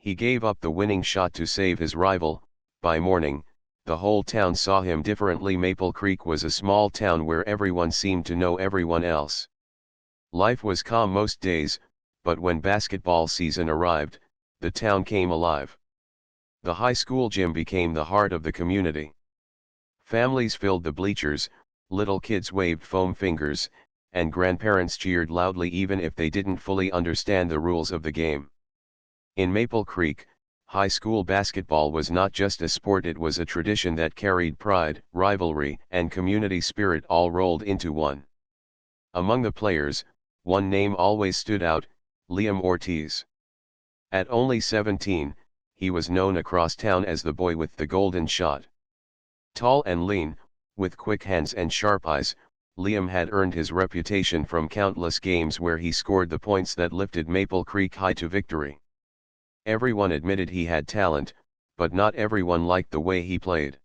He gave up the winning shot to save his rival. By morning, the whole town saw him differently. Maple Creek was a small town where everyone seemed to know everyone else. Life was calm most days, but when basketball season arrived, the town came alive. The high school gym became the heart of the community. Families filled the bleachers, little kids waved foam fingers, and grandparents cheered loudly even if they didn't fully understand the rules of the game. In Maple Creek, high school basketball was not just a sport, it was a tradition that carried pride, rivalry, and community spirit all rolled into one. Among the players, one name always stood out: Liam Ortiz. At only 17, he was known across town as the boy with the golden shot. Tall and lean, with quick hands and sharp eyes, Liam had earned his reputation from countless games where he scored the points that lifted Maple Creek High to victory. Everyone admitted he had talent, but not everyone liked the way he played.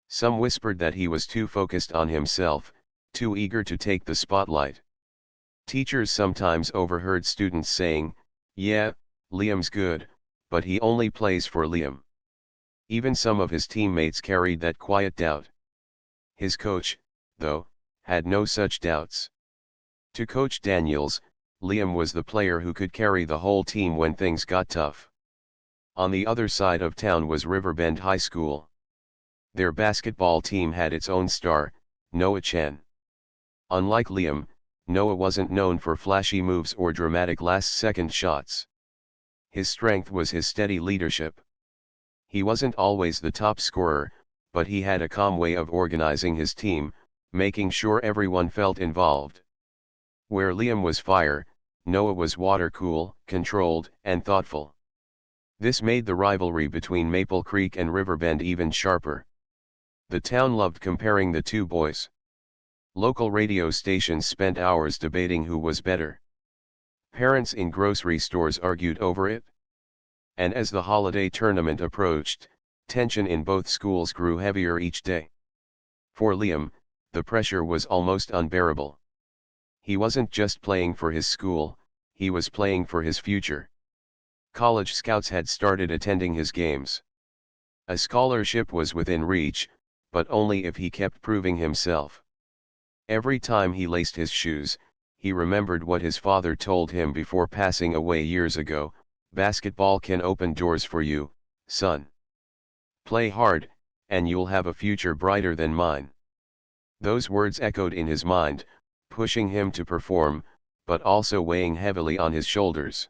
Some whispered that he was too focused on himself, too eager to take the spotlight. Teachers sometimes overheard students saying, "Yeah, Liam's good, but he only plays for Liam." Even some of his teammates carried that quiet doubt. His coach, though, had no such doubts. To Coach Daniels, Liam was the player who could carry the whole team when things got tough. On the other side of town was Riverbend High School. Their basketball team had its own star, Noah Chen. Unlike Liam, Noah wasn't known for flashy moves or dramatic last-second shots. His strength was his steady leadership. He wasn't always the top scorer, but he had a calm way of organizing his team, making sure everyone felt involved. Where Liam was fire, Noah was water-cool, controlled, and thoughtful. This made the rivalry between Maple Creek and Riverbend even sharper. The town loved comparing the two boys. Local radio stations spent hours debating who was better. Parents in grocery stores argued over it. And as the holiday tournament approached, tension in both schools grew heavier each day. For Liam, the pressure was almost unbearable. He wasn't just playing for his school, he was playing for his future. College scouts had started attending his games. A scholarship was within reach, but only if he kept proving himself. Every time he laced his shoes, he remembered what his father told him before passing away years ago: "Basketball can open doors for you, son. Play hard, and you'll have a future brighter than mine." Those words echoed in his mind, pushing him to perform, but also weighing heavily on his shoulders.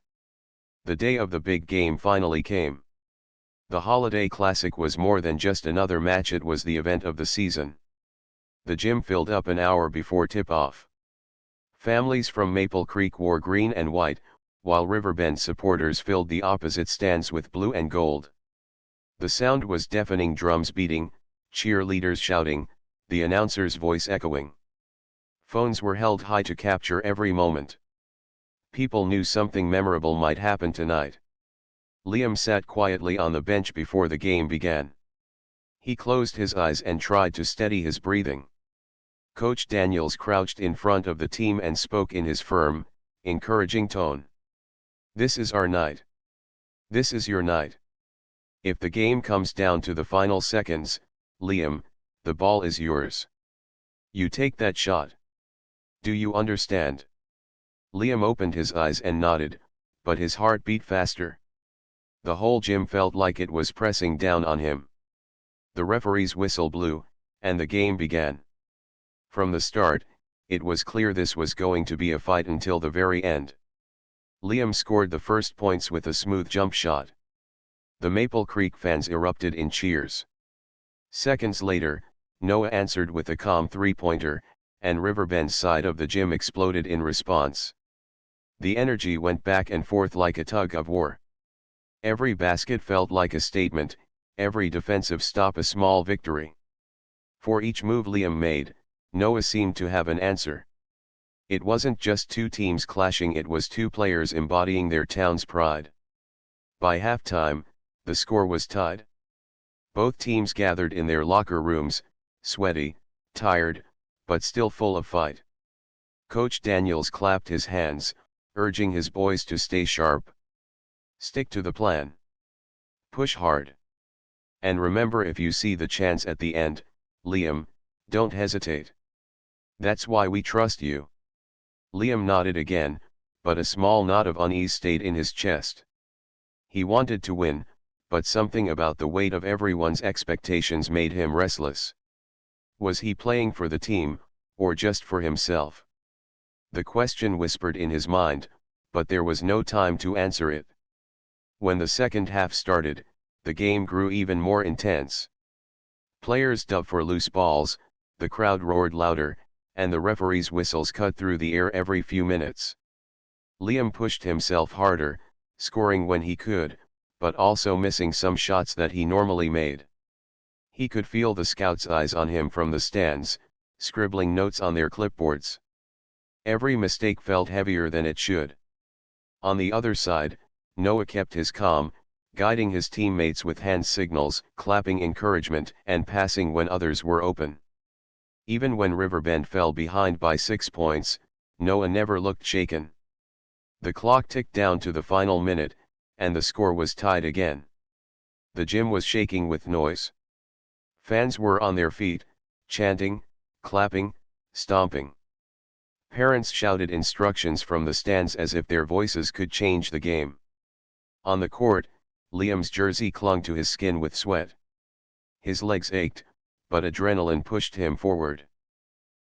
The day of the big game finally came. The Holiday Classic was more than just another match, it was the event of the season. The gym filled up an hour before tip-off. Families from Maple Creek wore green and white, while Riverbend supporters filled the opposite stands with blue and gold. The sound was deafening: drums beating, cheerleaders shouting, the announcer's voice echoing. Phones were held high to capture every moment. People knew something memorable might happen tonight. Liam sat quietly on the bench before the game began. He closed his eyes and tried to steady his breathing. Coach Daniels crouched in front of the team and spoke in his firm, encouraging tone. "This is our night. This is your night. If the game comes down to the final seconds, Liam, the ball is yours. You take that shot. Do you understand?" Liam opened his eyes and nodded, but his heart beat faster. The whole gym felt like it was pressing down on him. The referee's whistle blew, and the game began. From the start, it was clear this was going to be a fight until the very end. Liam scored the first points with a smooth jump shot. The Maple Creek fans erupted in cheers. Seconds later, Noah answered with a calm three-pointer, and Riverbend's side of the gym exploded in response. The energy went back and forth like a tug of war. Every basket felt like a statement, every defensive stop a small victory. For each move Liam made, Noah seemed to have an answer. It wasn't just two teams clashing, it was two players embodying their town's pride. By halftime, the score was tied. Both teams gathered in their locker rooms, sweaty, tired, but still full of fight. Coach Daniels clapped his hands, urging his boys to stay sharp. "Stick to the plan. Push hard. And remember, if you see the chance at the end, Liam, don't hesitate. That's why we trust you. Liam nodded again, but a small knot of unease stayed in his chest. He wanted to win, but something about the weight of everyone's expectations made him restless. Was he playing for the team, or just for himself? The question whispered in his mind, but there was no time to answer it. When the second half started, the game grew even more intense. Players dug for loose balls, the crowd roared louder, and the referee's whistles cut through the air every few minutes. Liam pushed himself harder, scoring when he could, but also missing some shots that he normally made. He could feel the scouts' eyes on him from the stands, scribbling notes on their clipboards. Every mistake felt heavier than it should. On the other side, Noah kept his calm, guiding his teammates with hand signals, clapping encouragement, and passing when others were open. Even when Riverbend fell behind by 6 points, Noah never looked shaken. The clock ticked down to the final minute, and the score was tied again. The gym was shaking with noise. Fans were on their feet, chanting, clapping, stomping. Parents shouted instructions from the stands as if their voices could change the game. On the court, Liam's jersey clung to his skin with sweat. His legs ached, but adrenaline pushed him forward.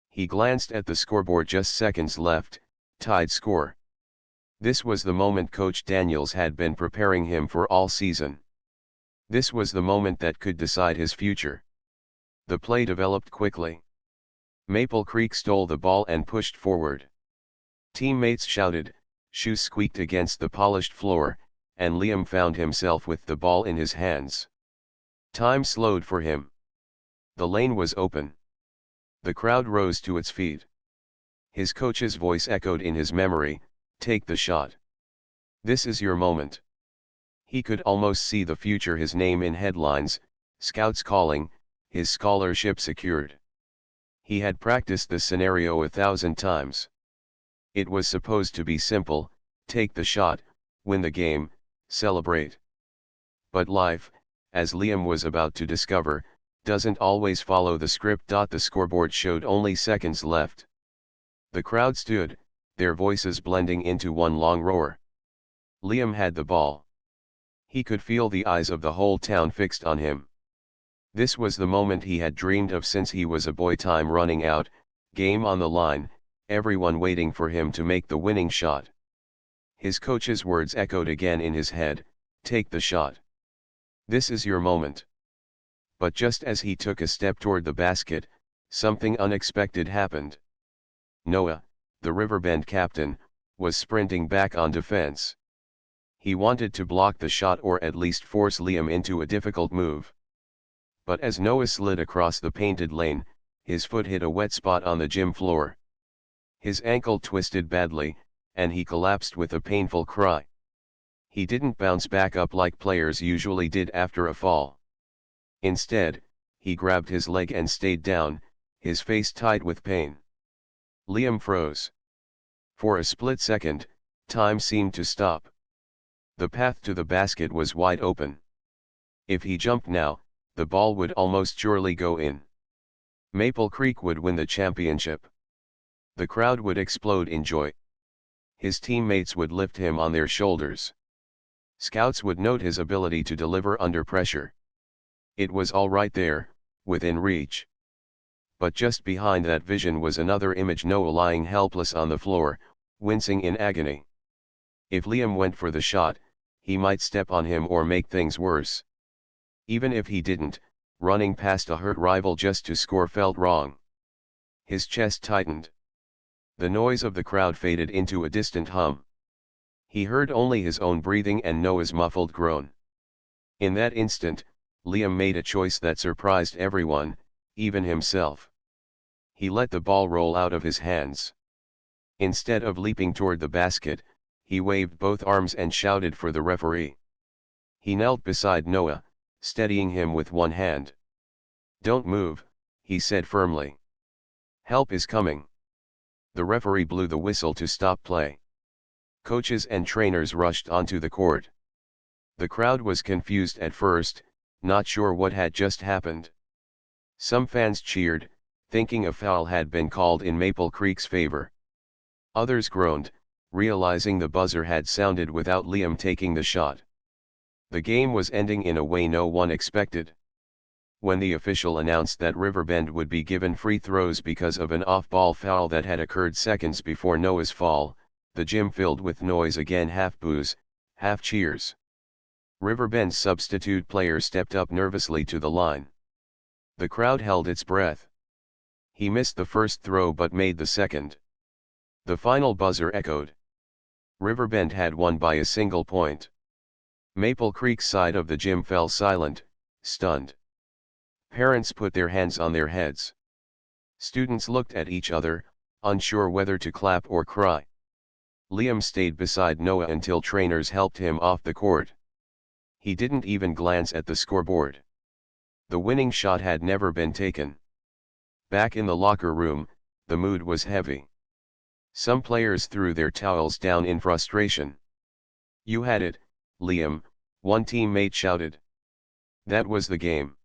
He glanced at the scoreboard, just seconds left, tied score. This was the moment Coach Daniels had been preparing him for all season. This was the moment that could decide his future. The play developed quickly. Maple Creek stole the ball and pushed forward. Teammates shouted, shoes squeaked against the polished floor, and Liam found himself with the ball in his hands. Time slowed for him. The lane was open. The crowd rose to its feet. His coach's voice echoed in his memory, take the shot. This is your moment. He could almost see the future, his name in headlines, scouts calling, his scholarship secured. He had practiced this scenario 1,000 times. It was supposed to be simple, take the shot, win the game, celebrate. But life, as Liam was about to discover, doesn't always follow the script. The scoreboard showed only seconds left. The crowd stood, their voices blending into one long roar. Liam had the ball. He could feel the eyes of the whole town fixed on him. This was the moment he had dreamed of since he was a boy. Time running out, game on the line, everyone waiting for him to make the winning shot. His coach's words echoed again in his head, take the shot. This is your moment. But just as he took a step toward the basket, something unexpected happened. Noah, the Riverbend captain, was sprinting back on defense. He wanted to block the shot or at least force Liam into a difficult move. But as Noah slid across the painted lane, his foot hit a wet spot on the gym floor. His ankle twisted badly, and he collapsed with a painful cry. He didn't bounce back up like players usually did after a fall. Instead, he grabbed his leg and stayed down, his face tight with pain. Liam froze. For a split second, time seemed to stop. The path to the basket was wide open. If he jumped now, the ball would almost surely go in. Maple Creek would win the championship. The crowd would explode in joy. His teammates would lift him on their shoulders. Scouts would note his ability to deliver under pressure. It was all right there, within reach. But just behind that vision was another image: Noah lying helpless on the floor, wincing in agony. If Liam went for the shot, he might step on him or make things worse. Even if he didn't, running past a hurt rival just to score felt wrong. His chest tightened. The noise of the crowd faded into a distant hum. He heard only his own breathing and Noah's muffled groan. In that instant, Liam made a choice that surprised everyone, even himself. He let the ball roll out of his hands. Instead of leaping toward the basket, he waved both arms and shouted for the referee. He knelt beside Noah, steadying him with one hand. "Don't move," he said firmly. "Help is coming." The referee blew the whistle to stop play. Coaches and trainers rushed onto the court. The crowd was confused at first, not sure what had just happened. Some fans cheered, thinking a foul had been called in Maple Creek's favor. Others groaned, realizing the buzzer had sounded without Liam taking the shot. The game was ending in a way no one expected. When the official announced that Riverbend would be given free throws because of an off-ball foul that had occurred seconds before Noah's fall, the gym filled with noise again, half boos, half cheers. Riverbend's substitute player stepped up nervously to the line. The crowd held its breath. He missed the first throw but made the second. The final buzzer echoed. Riverbend had won by a single point. Maple Creek's side of the gym fell silent, stunned. Parents put their hands on their heads. Students looked at each other, unsure whether to clap or cry. Liam stayed beside Noah until trainers helped him off the court. He didn't even glance at the scoreboard. The winning shot had never been taken. Back in the locker room, the mood was heavy. Some players threw their towels down in frustration. "You had it, Liam," one teammate shouted. "That was the game.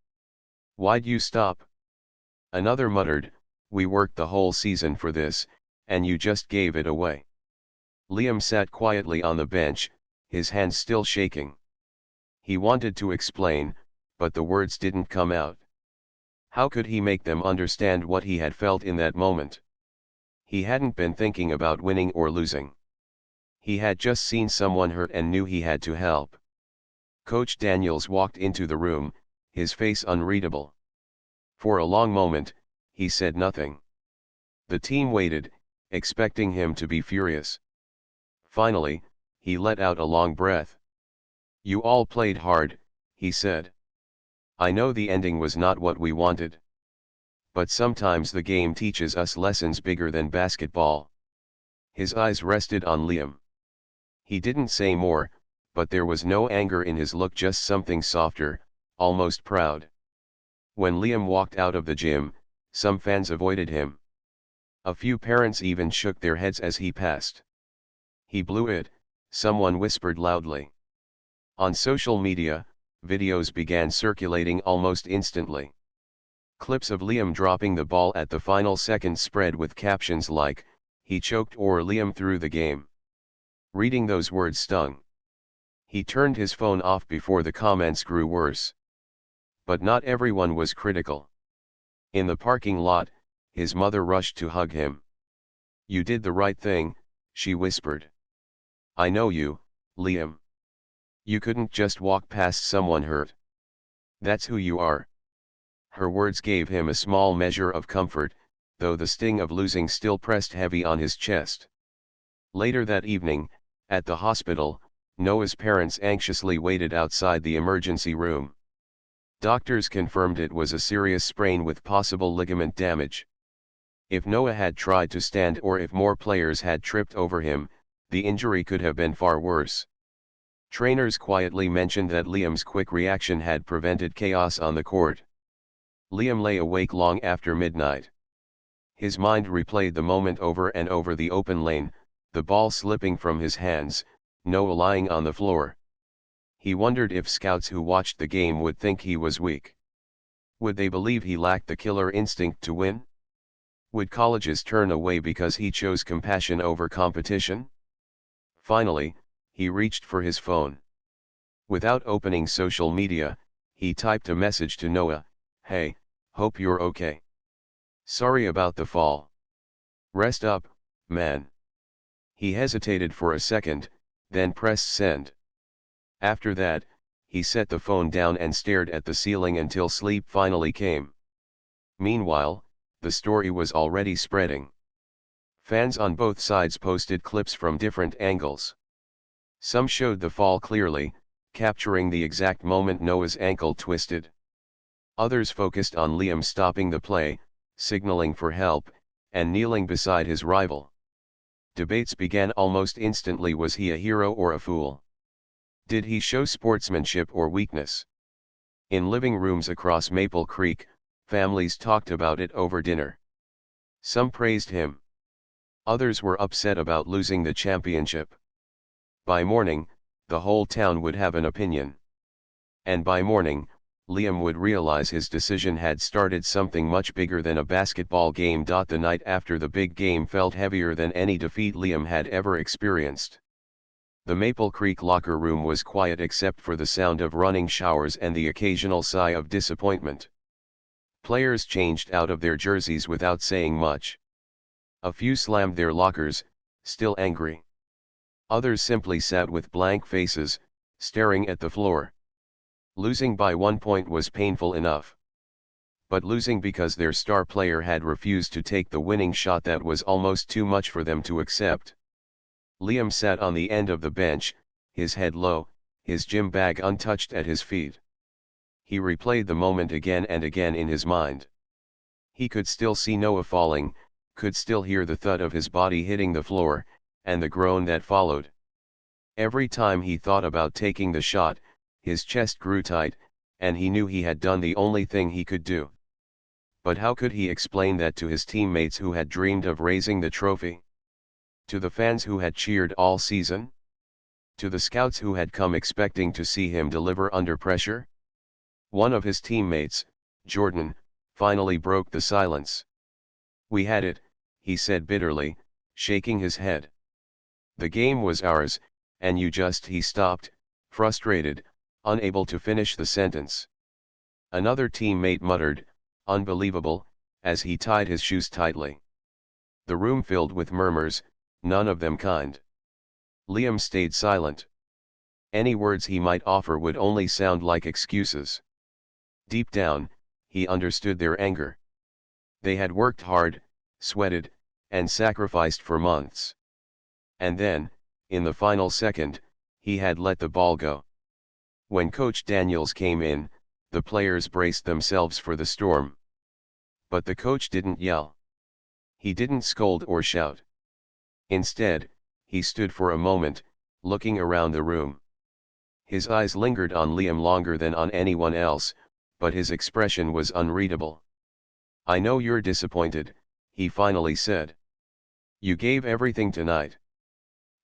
Why'd you stop?" Another muttered, "We worked the whole season for this, and you just gave it away." Liam sat quietly on the bench, his hands still shaking. He wanted to explain, but the words didn't come out. How could he make them understand what he had felt in that moment? He hadn't been thinking about winning or losing. He had just seen someone hurt and knew he had to help. Coach Daniels walked into the room, his face unreadable. For a long moment, he said nothing. The team waited, expecting him to be furious. Finally, he let out a long breath. "You all played hard," he said. "I know the ending was not what we wanted. But sometimes the game teaches us lessons bigger than basketball." His eyes rested on Liam. He didn't say more, but there was no anger in his look, just something softer, almost proud. When Liam walked out of the gym, some fans avoided him. A few parents even shook their heads as he passed. "He blew it," someone whispered loudly. On social media, videos began circulating almost instantly. Clips of Liam dropping the ball at the final second spread with captions like, "He choked" or "Liam threw the game." Reading those words stung. He turned his phone off before the comments grew worse. But not everyone was critical. In the parking lot, his mother rushed to hug him. "You did the right thing," she whispered. "I know you, Liam. You couldn't just walk past someone hurt. That's who you are." Her words gave him a small measure of comfort, though the sting of losing still pressed heavy on his chest. Later that evening, at the hospital, Noah's parents anxiously waited outside the emergency room. Doctors confirmed it was a serious sprain with possible ligament damage. If Noah had tried to stand or if more players had tripped over him, the injury could have been far worse. Trainers quietly mentioned that Liam's quick reaction had prevented chaos on the court. Liam lay awake long after midnight. His mind replayed the moment over and over: the open lane, the ball slipping from his hands, Noah lying on the floor. He wondered if scouts who watched the game would think he was weak. Would they believe he lacked the killer instinct to win? Would colleges turn away because he chose compassion over competition? Finally, he reached for his phone. Without opening social media, he typed a message to Noah: "Hey, hope you're okay. Sorry about the fall. Rest up, man." He hesitated for a second, then pressed send. After that, he set the phone down and stared at the ceiling until sleep finally came. Meanwhile, the story was already spreading. Fans on both sides posted clips from different angles. Some showed the fall clearly, capturing the exact moment Noah's ankle twisted. Others focused on Liam stopping the play, signaling for help, and kneeling beside his rival. Debates began almost instantly: was he a hero or a fool? Did he show sportsmanship or weakness? In living rooms across Maple Creek, families talked about it over dinner. Some praised him. Others were upset about losing the championship. By morning, the whole town would have an opinion. And by morning, Liam would realize his decision had started something much bigger than a basketball game. The night after the big game felt heavier than any defeat Liam had ever experienced. The Maple Creek locker room was quiet except for the sound of running showers and the occasional sigh of disappointment. Players changed out of their jerseys without saying much. A few slammed their lockers, still angry. Others simply sat with blank faces, staring at the floor. Losing by 1 point was painful enough. But losing because their star player had refused to take the winning shot, that was almost too much for them to accept. Liam sat on the end of the bench, his head low, his gym bag untouched at his feet. He replayed the moment again and again in his mind. He could still see Noah falling, could still hear the thud of his body hitting the floor, and the groan that followed. Every time he thought about taking the shot, his chest grew tight, and he knew he had done the only thing he could do. But how could he explain that to his teammates who had dreamed of raising the trophy? To the fans who had cheered all season? To the scouts who had come expecting to see him deliver under pressure? One of his teammates, Jordan, finally broke the silence. "We had it," he said bitterly, shaking his head. "The game was ours, and you just..." He stopped, frustrated, unable to finish the sentence. Another teammate muttered, "Unbelievable," as he tied his shoes tightly. The room filled with murmurs, none of them kind. Liam stayed silent. Any words he might offer would only sound like excuses. Deep down, he understood their anger. They had worked hard, sweated, and sacrificed for months. And then, in the final second, he had let the ball go. When Coach Daniels came in, the players braced themselves for the storm. But the coach didn't yell. He didn't scold or shout. Instead, he stood for a moment, looking around the room. His eyes lingered on Liam longer than on anyone else, but his expression was unreadable. "I know you're disappointed," he finally said. "You gave everything tonight.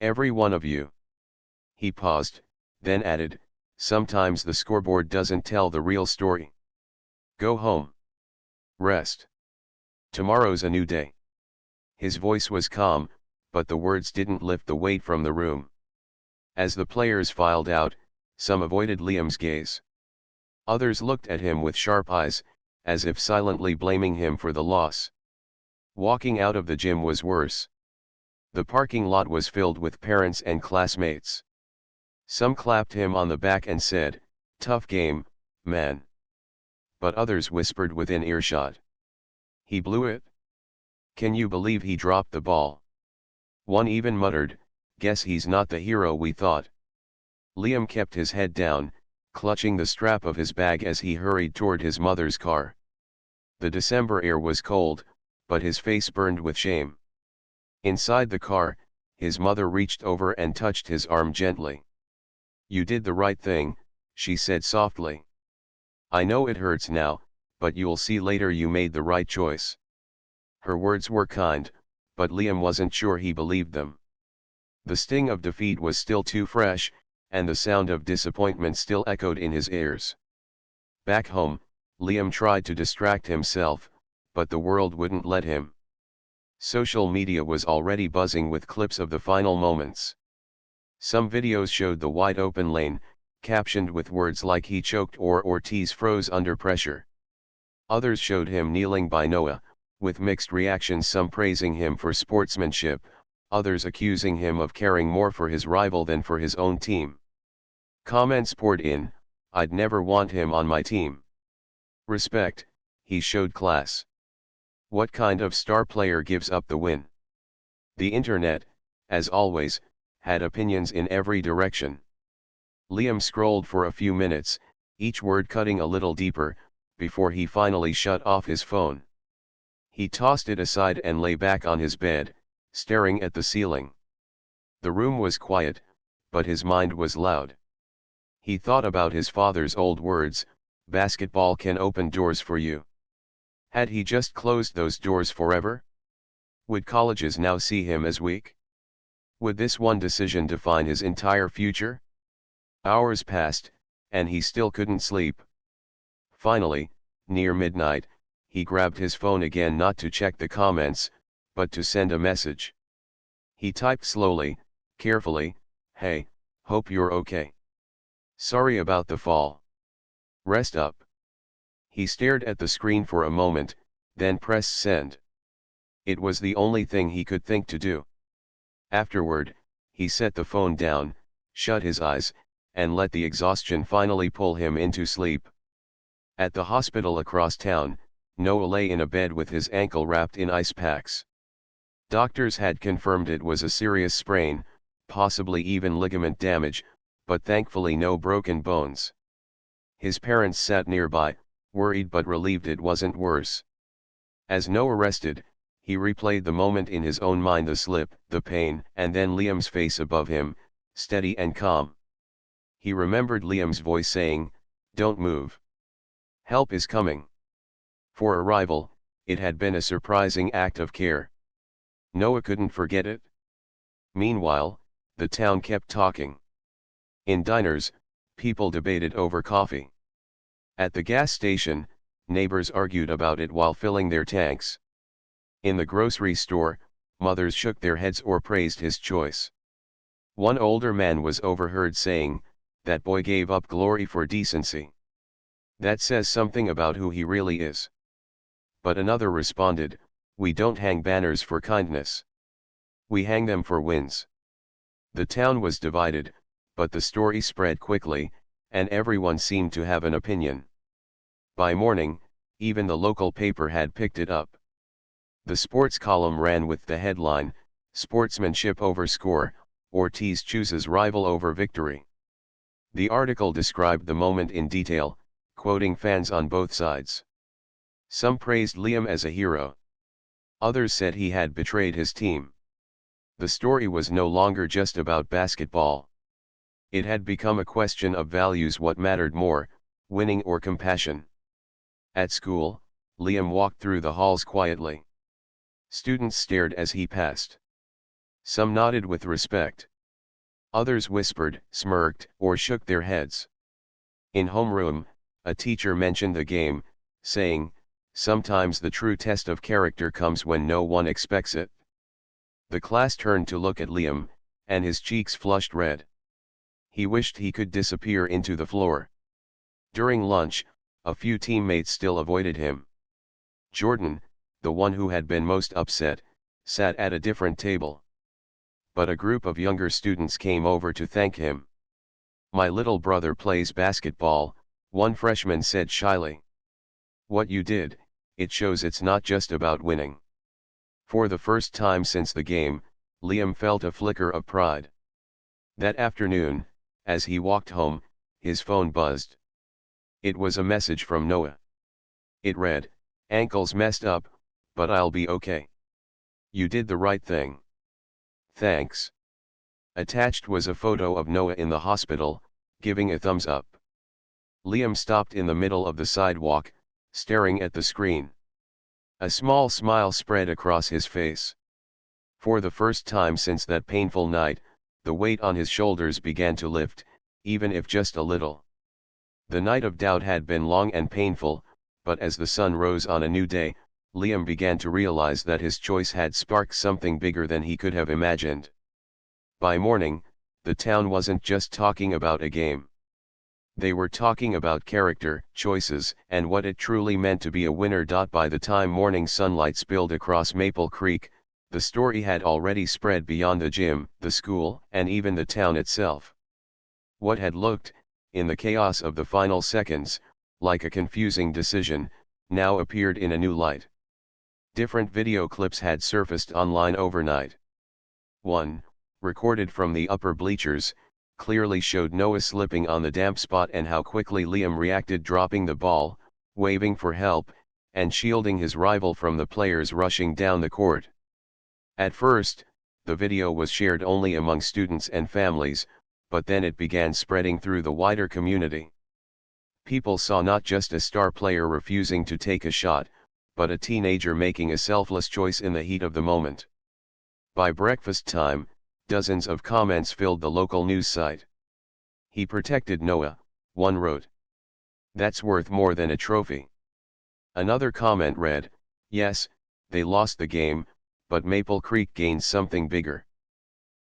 Every one of you." He paused, then added, "Sometimes the scoreboard doesn't tell the real story. Go home. Rest. Tomorrow's a new day." His voice was calm, but the words didn't lift the weight from the room. As the players filed out, some avoided Liam's gaze. Others looked at him with sharp eyes, as if silently blaming him for the loss. Walking out of the gym was worse. The parking lot was filled with parents and classmates. Some clapped him on the back and said, "Tough game, man." But others whispered within earshot, "He blew it. Can you believe he dropped the ball?" One even muttered, "Guess he's not the hero we thought." Liam kept his head down, clutching the strap of his bag as he hurried toward his mother's car. The December air was cold, but his face burned with shame. Inside the car, his mother reached over and touched his arm gently. "You did the right thing," she said softly. "I know it hurts now, but you'll see later you made the right choice." Her words were kind, but Liam wasn't sure he believed them. The sting of defeat was still too fresh, and the sound of disappointment still echoed in his ears. Back home, Liam tried to distract himself, but the world wouldn't let him. Social media was already buzzing with clips of the final moments. Some videos showed the wide-open lane, captioned with words like "he choked" or "Ortiz froze under pressure." Others showed him kneeling by Noah, with mixed reactions, some praising him for sportsmanship, others accusing him of caring more for his rival than for his own team. Comments poured in, "I'd never want him on my team. Respect, he showed class. What kind of star player gives up the win?" The internet, as always, had opinions in every direction. Liam scrolled for a few minutes, each word cutting a little deeper, before he finally shut off his phone. He tossed it aside and lay back on his bed, staring at the ceiling. The room was quiet, but his mind was loud. He thought about his father's old words, "Basketball can open doors for you." Had he just closed those doors forever? Would colleges now see him as weak? Would this one decision define his entire future? Hours passed, and he still couldn't sleep. Finally, near midnight, he grabbed his phone again, not to check the comments, but to send a message. He typed slowly, carefully, "Hey, hope you're okay. Sorry about the fall. Rest up." He stared at the screen for a moment, then pressed send. It was the only thing he could think to do. Afterward, he set the phone down, shut his eyes, and let the exhaustion finally pull him into sleep. At the hospital across town, Noah lay in a bed with his ankle wrapped in ice packs. Doctors had confirmed it was a serious sprain, possibly even ligament damage, but thankfully no broken bones. His parents sat nearby, worried but relieved it wasn't worse. As Noah rested, he replayed the moment in his own mind, the slip, the pain, and then Liam's face above him, steady and calm. He remembered Liam's voice saying, "Don't move. Help is coming." For a rival, it had been a surprising act of care. Noah couldn't forget it. Meanwhile, the town kept talking. In diners, people debated over coffee. At the gas station, neighbors argued about it while filling their tanks. In the grocery store, mothers shook their heads or praised his choice. One older man was overheard saying, "That boy gave up glory for decency. That says something about who he really is." But another responded, "We don't hang banners for kindness. We hang them for wins." The town was divided, but the story spread quickly, and everyone seemed to have an opinion. By morning, even the local paper had picked it up. The sports column ran with the headline, "Sportsmanship over score, Ortiz chooses rival over victory." The article described the moment in detail, quoting fans on both sides. Some praised Liam as a hero. Others said he had betrayed his team. The story was no longer just about basketball. It had become a question of values: what mattered more, winning or compassion. At school, Liam walked through the halls quietly. Students stared as he passed. Some nodded with respect. Others whispered, smirked, or shook their heads. In homeroom, a teacher mentioned the game, saying, "Sometimes the true test of character comes when no one expects it." The class turned to look at Liam, and his cheeks flushed red. He wished he could disappear into the floor. During lunch, a few teammates still avoided him. Jordan, the one who had been most upset, sat at a different table. But a group of younger students came over to thank him. "My little brother plays basketball," one freshman said shyly. "What you did, it shows it's not just about winning." For the first time since the game, Liam felt a flicker of pride. That afternoon, as he walked home, his phone buzzed. It was a message from Noah. It read, "Ankle's messed up, but I'll be okay. You did the right thing. Thanks." Attached was a photo of Noah in the hospital, giving a thumbs up. Liam stopped in the middle of the sidewalk, staring at the screen. A small smile spread across his face. For the first time since that painful night, the weight on his shoulders began to lift, even if just a little. The night of doubt had been long and painful, but as the sun rose on a new day, Liam began to realize that his choice had sparked something bigger than he could have imagined. By morning, the town wasn't just talking about a game. They were talking about character, choices, and what it truly meant to be a winner. By the time morning sunlight spilled across Maple Creek, the story had already spread beyond the gym, the school, and even the town itself. What had looked, in the chaos of the final seconds, like a confusing decision, now appeared in a new light. Different video clips had surfaced online overnight. One, recorded from the upper bleachers, clearly showed Noah slipping on the damp spot and how quickly Liam reacted, dropping the ball, waving for help, and shielding his rival from the players rushing down the court. At first, the video was shared only among students and families, but then it began spreading through the wider community. People saw not just a star player refusing to take a shot, but a teenager making a selfless choice in the heat of the moment. By breakfast time, dozens of comments filled the local news site. He protected Noah, one wrote. That's worth more than a trophy. Another comment read, yes, they lost the game, but Maple Creek gained something bigger.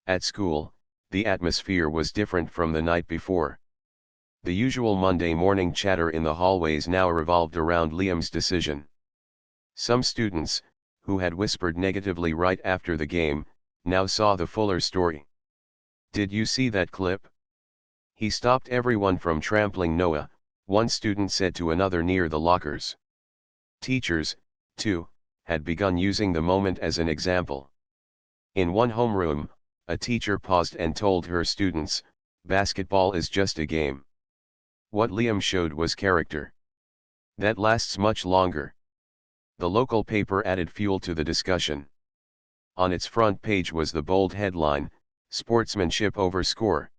At school, the atmosphere was different from the night before. The usual Monday morning chatter in the hallways now revolved around Liam's decision. Some students, who had whispered negatively right after the game, now saw the fuller story. Did you see that clip? He stopped everyone from trampling Noah, one student said to another near the lockers. Teachers, too, had begun using the moment as an example. In one homeroom, a teacher paused and told her students, basketball is just a game. What Liam showed was character. That lasts much longer. The local paper added fuel to the discussion. On its front page was the bold headline, Sportsmanship over Score.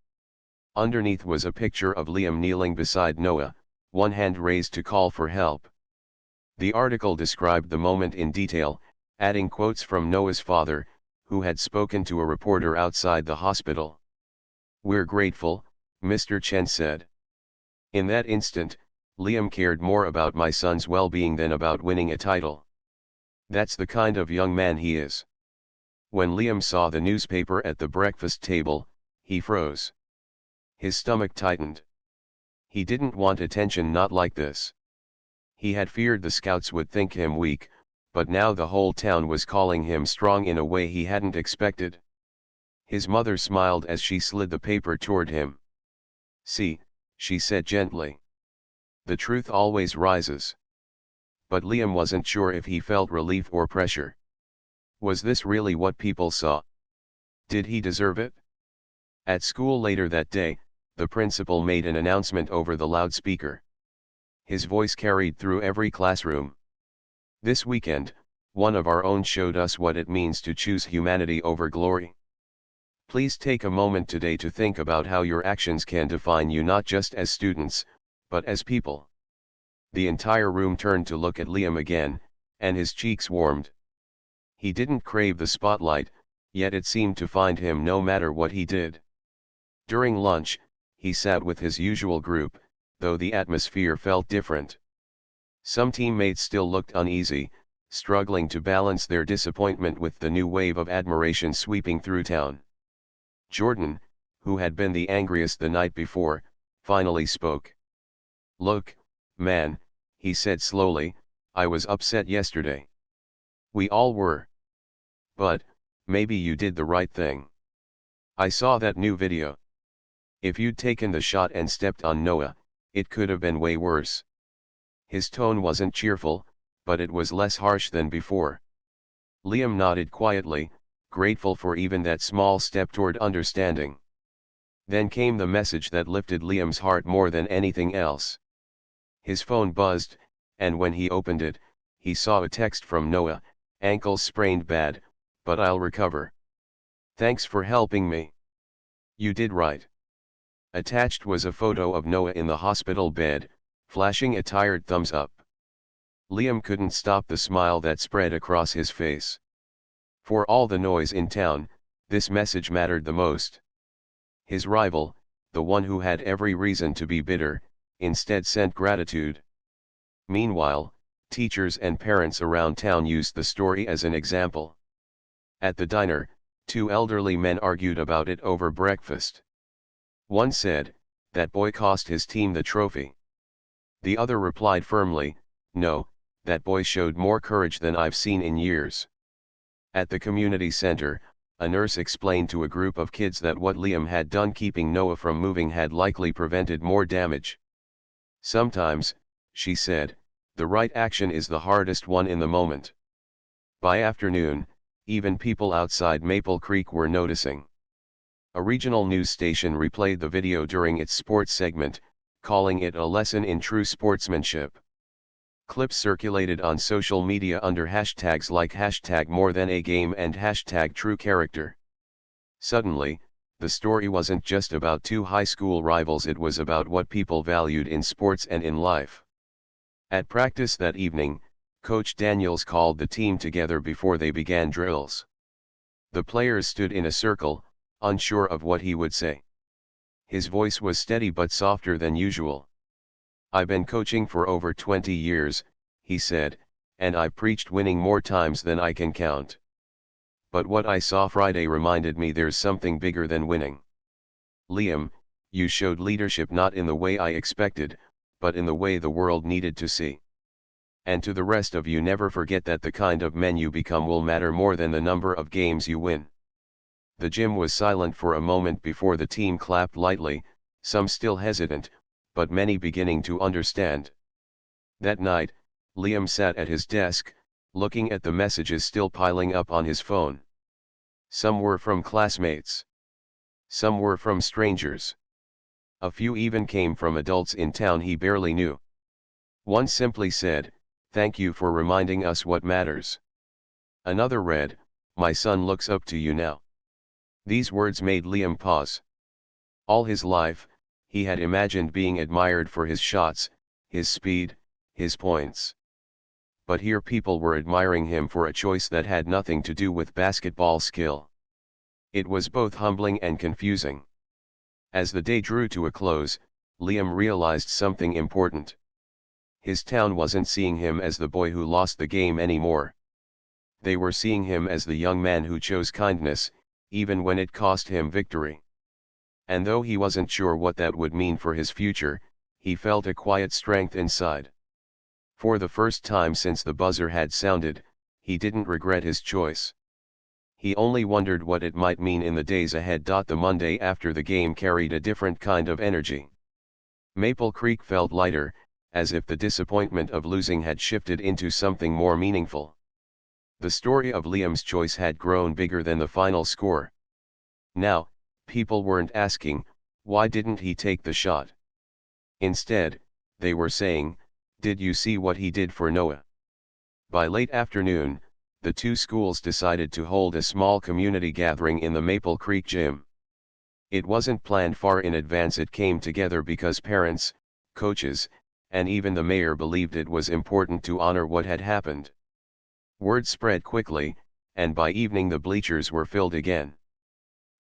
Underneath was a picture of Liam kneeling beside Noah, one hand raised to call for help. The article described the moment in detail, adding quotes from Noah's father, who had spoken to a reporter outside the hospital. We're grateful, Mr. Chen said. In that instant, Liam cared more about my son's well-being than about winning a title. That's the kind of young man he is. When Liam saw the newspaper at the breakfast table, he froze. His stomach tightened. He didn't want attention not like this. He had feared the scouts would think him weak, but now the whole town was calling him strong in a way he hadn't expected. His mother smiled as she slid the paper toward him. See, she said gently. The truth always rises. But Liam wasn't sure if he felt relief or pressure. Was this really what people saw? Did he deserve it? At school later that day, the principal made an announcement over the loudspeaker. His voice carried through every classroom. This weekend, one of our own showed us what it means to choose humanity over glory. Please take a moment today to think about how your actions can define you not just as students, but as people. The entire room turned to look at Liam again, and his cheeks warmed. He didn't crave the spotlight, yet it seemed to find him no matter what he did. During lunch, he sat with his usual group, though the atmosphere felt different. Some teammates still looked uneasy, struggling to balance their disappointment with the new wave of admiration sweeping through town. Jordan, who had been the angriest the night before, finally spoke. Look, man, he said slowly, I was upset yesterday. We all were. But, maybe you did the right thing. I saw that new video. If you'd taken the shot and stepped on Noah, it could have been way worse. His tone wasn't cheerful, but it was less harsh than before. Liam nodded quietly, grateful for even that small step toward understanding. Then came the message that lifted Liam's heart more than anything else. His phone buzzed, and when he opened it, he saw a text from Noah, ankles sprained bad, but I'll recover. Thanks for helping me. You did right. Attached was a photo of Noah in the hospital bed, flashing a tired thumbs up. Liam couldn't stop the smile that spread across his face. For all the noise in town, this message mattered the most. His rival, the one who had every reason to be bitter, instead sent gratitude. Meanwhile, teachers and parents around town used the story as an example. At the diner, two elderly men argued about it over breakfast. One said, that boy cost his team the trophy. The other replied firmly, no, that boy showed more courage than I've seen in years. At the community center, a nurse explained to a group of kids that what Liam had done keeping Noah from moving had likely prevented more damage. Sometimes, she said, the right action is the hardest one in the moment. By afternoon, even people outside Maple Creek were noticing. A regional news station replayed the video during its sports segment, calling it a lesson in true sportsmanship. Clips circulated on social media under hashtags like #MoreThanAGame and #TrueCharacter. Suddenly, the story wasn't just about two high school rivals, it was about what people valued in sports and in life. At practice that evening, Coach Daniels called the team together before they began drills. The players stood in a circle, unsure of what he would say. His voice was steady but softer than usual. "I've been coaching for over 20 years, he said, "and I preached winning more times than I can count. But what I saw Friday reminded me there's something bigger than winning. Liam, you showed leadership not in the way I expected, but in the way the world needed to see. And to the rest of you, never forget that the kind of men you become will matter more than the number of games you win." The gym was silent for a moment before the team clapped lightly, some still hesitant, but many beginning to understand. That night, Liam sat at his desk, looking at the messages still piling up on his phone. Some were from classmates. Some were from strangers. A few even came from adults in town he barely knew. One simply said, "Thank you for reminding us what matters." Another read, "My son looks up to you now." These words made Liam pause. All his life, he had imagined being admired for his shots, his speed, his points. But here people were admiring him for a choice that had nothing to do with basketball skill. It was both humbling and confusing. As the day drew to a close, Liam realized something important. His town wasn't seeing him as the boy who lost the game anymore. They were seeing him as the young man who chose kindness, even when it cost him victory. And though he wasn't sure what that would mean for his future, he felt a quiet strength inside. For the first time since the buzzer had sounded, he didn't regret his choice. He only wondered what it might mean in the days ahead. The Monday after the game carried a different kind of energy. Maple Creek felt lighter, as if the disappointment of losing had shifted into something more meaningful. The story of Liam's choice had grown bigger than the final score. Now, people weren't asking, "Why didn't he take the shot?" Instead, they were saying, "Did you see what he did for Noah?" By late afternoon, the two schools decided to hold a small community gathering in the Maple Creek gym. It wasn't planned far in advance. It came together because parents, coaches, and even the mayor believed it was important to honor what had happened. Word spread quickly, and by evening the bleachers were filled again.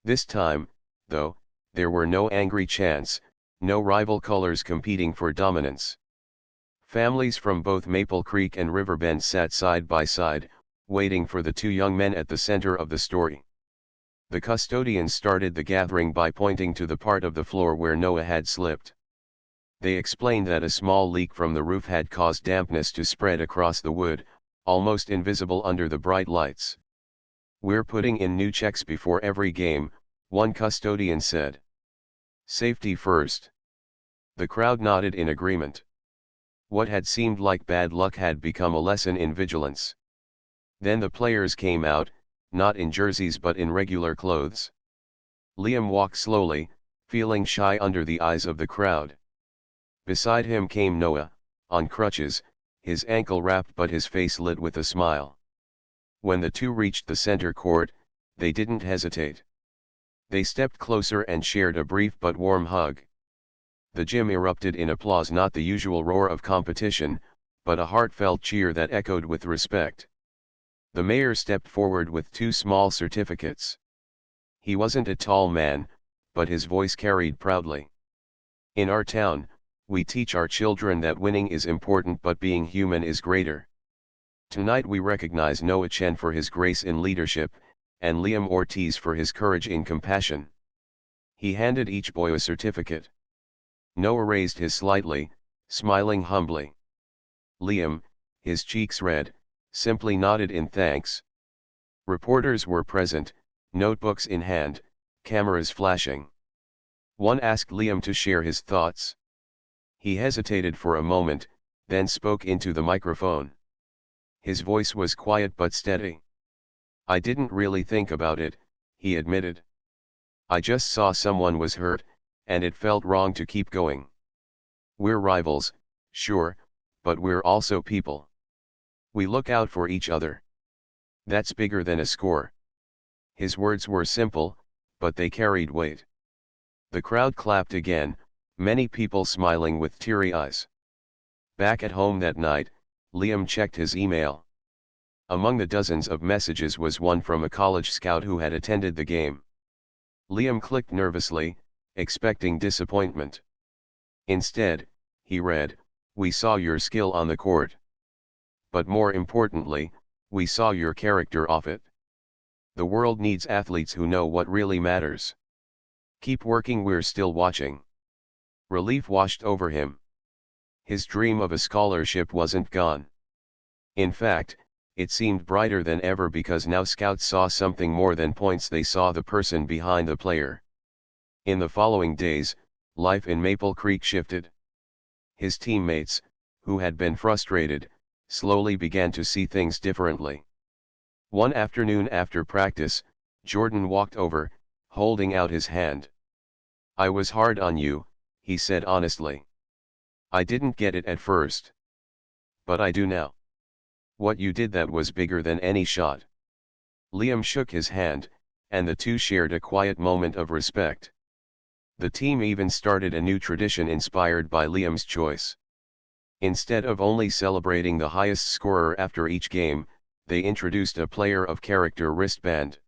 This time, though, there were no angry chants, no rival colors competing for dominance. Families from both Maple Creek and Riverbend sat side by side, waiting for the two young men at the center of the story. The custodians started the gathering by pointing to the part of the floor where Noah had slipped. They explained that a small leak from the roof had caused dampness to spread across the wood, almost invisible under the bright lights. "We're putting in new checks before every game," one custodian said. "Safety first." The crowd nodded in agreement. What had seemed like bad luck had become a lesson in vigilance. Then the players came out, not in jerseys but in regular clothes. Liam walked slowly, feeling shy under the eyes of the crowd. Beside him came Noah, on crutches, his ankle wrapped but his face lit with a smile. When the two reached the center court, they didn't hesitate. They stepped closer and shared a brief but warm hug. The gym erupted in applause, not the usual roar of competition, but a heartfelt cheer that echoed with respect. The mayor stepped forward with two small certificates. He wasn't a tall man, but his voice carried proudly. "In our town, we teach our children that winning is important but being human is greater. Tonight we recognize Noah Chen for his grace in leadership, and Liam Ortiz for his courage in compassion." He handed each boy a certificate. Noah raised his slightly, smiling humbly. Liam, his cheeks red, simply nodded in thanks. Reporters were present, notebooks in hand, cameras flashing. One asked Liam to share his thoughts. He hesitated for a moment, then spoke into the microphone. His voice was quiet but steady. "I didn't really think about it," he admitted. "I just saw someone was hurt, and it felt wrong to keep going. We're rivals, sure, but we're also people. We look out for each other. That's bigger than a score." His words were simple, but they carried weight. The crowd clapped again, many people smiling with teary eyes. Back at home that night, Liam checked his email. Among the dozens of messages was one from a college scout who had attended the game. Liam clicked nervously, expecting disappointment. Instead, he read, "We saw your skill on the court. But more importantly, we saw your character off it. The world needs athletes who know what really matters. Keep working, we're still watching." Relief washed over him. His dream of a scholarship wasn't gone. In fact, it seemed brighter than ever because now scouts saw something more than points, they saw the person behind the player. In the following days, life in Maple Creek shifted. His teammates, who had been frustrated, slowly began to see things differently. One afternoon after practice, Jordan walked over, holding out his hand. "I was hard on you," he said honestly. "I didn't get it at first. But I do now. What you did, that was bigger than any shot." Liam shook his hand, and the two shared a quiet moment of respect. The team even started a new tradition inspired by Liam's choice. Instead of only celebrating the highest scorer after each game, they introduced a player of character wristband.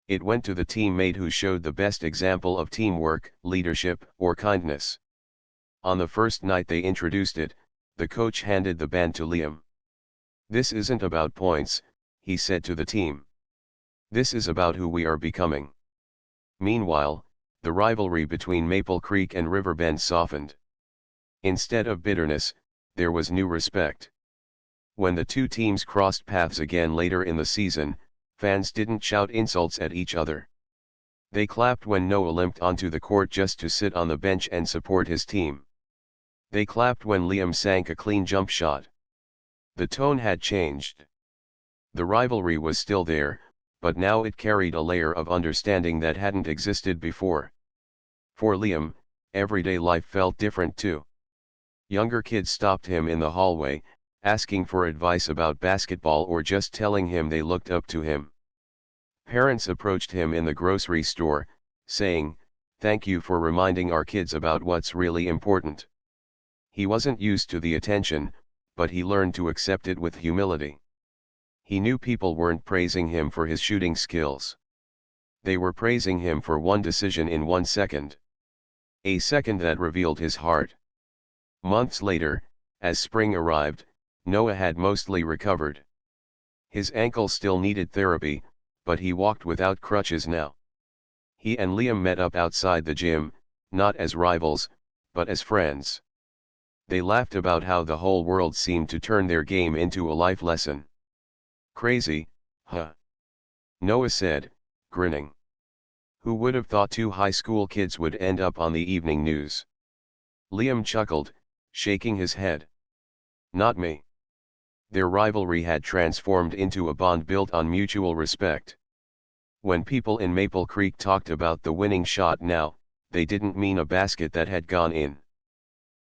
It went to the teammate who showed the best example of teamwork, leadership, or kindness. On the first night they introduced it, the coach handed the band to Liam. "This isn't about points," he said to the team. "This is about who we are becoming." Meanwhile, the rivalry between Maple Creek and Riverbend softened. Instead of bitterness, there was new respect. When the two teams crossed paths again later in the season, fans didn't shout insults at each other. They clapped when Noah limped onto the court just to sit on the bench and support his team. They clapped when Liam sank a clean jump shot. The tone had changed. The rivalry was still there, but now it carried a layer of understanding that hadn't existed before. For Liam, everyday life felt different too. Younger kids stopped him in the hallway, asking for advice about basketball or just telling him they looked up to him. Parents approached him in the grocery store, saying, "Thank you for reminding our kids about what's really important." He wasn't used to the attention, but he learned to accept it with humility. He knew people weren't praising him for his shooting skills. They were praising him for one decision in 1 second. A second that revealed his heart. Months later, as spring arrived, Noah had mostly recovered. His ankle still needed therapy, but he walked without crutches now. He and Liam met up outside the gym, not as rivals, but as friends. They laughed about how the whole world seemed to turn their game into a life lesson. "Crazy, huh?" Noah said, grinning. "Who would have thought two high school kids would end up on the evening news?" Liam chuckled, shaking his head. "Not me." Their rivalry had transformed into a bond built on mutual respect. When people in Maple Creek talked about the winning shot now, they didn't mean a basket that had gone in.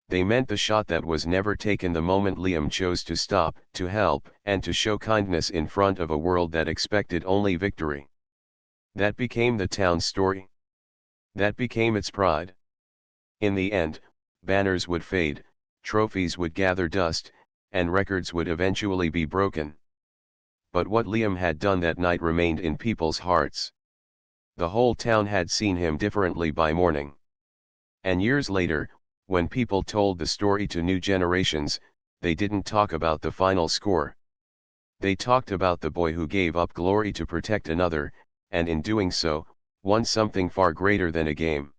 They meant the shot that was never taken, the moment Liam chose to stop, to help, and to show kindness in front of a world that expected only victory. That became the town's story. That became its pride. In the end, banners would fade, trophies would gather dust, and records would eventually be broken. But what Liam had done that night remained in people's hearts. The whole town had seen him differently by morning. And years later, when people told the story to new generations, they didn't talk about the final score. They talked about the boy who gave up glory to protect another, and in doing so, won something far greater than a game.